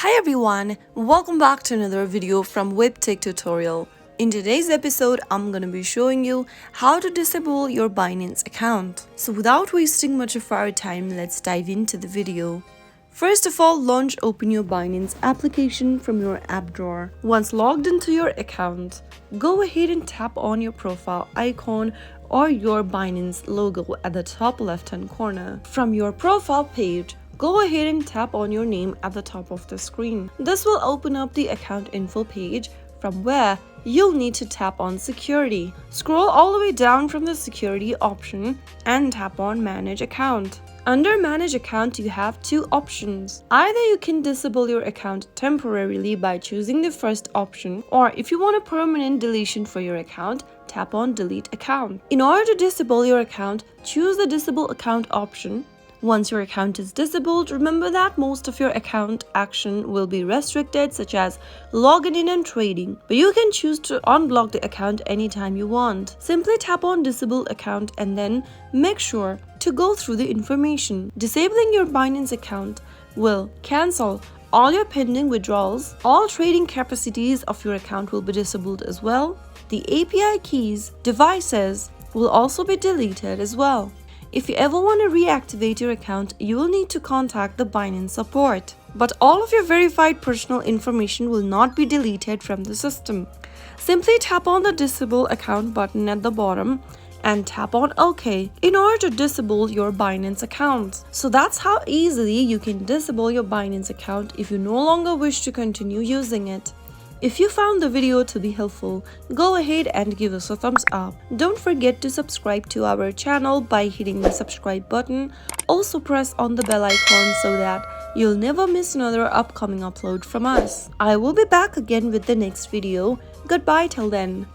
Hi everyone, welcome back to another video from Webtech Tutorial. In today's episode, I'm going to be showing you how to disable your Binance account. So without wasting much of our time, let's dive into the video. First of all, open your Binance application from your app drawer. Once logged into your account, go ahead and tap on your profile icon or your Binance logo at the top left-hand corner. From your profile page, go ahead and tap on your name at the top of the screen. This will open up the account info page from where you'll need to tap on security. Scroll all the way down from the security option and tap on manage account. Under manage account, you have two options. Either you can disable your account temporarily by choosing the first option, or if you want a permanent deletion for your account, tap on delete account. In order to disable your account, choose the disable account option. Once your account is disabled, remember that most of your account action will be restricted, such as logging in and trading, but you can choose to unblock the account anytime you want. Simply tap on disable account and then make sure to go through the information. Disabling your Binance account will cancel all your pending withdrawals. All trading capacities of your account will be disabled as well. The API keys, devices will also be deleted as well. If you ever want to reactivate your account, you will need to contact the Binance support. But all of your verified personal information will not be deleted from the system. Simply tap on the disable account button at the bottom and tap on OK in order to disable your Binance account. So that's how easily you can disable your Binance account if you no longer wish to continue using it. If you found the video to be helpful, go ahead and give us a thumbs up. Don't forget to subscribe to our channel by hitting the subscribe button. Also press on the bell icon so that you'll never miss another upcoming upload from us. I will be back again with the next video. Goodbye till then.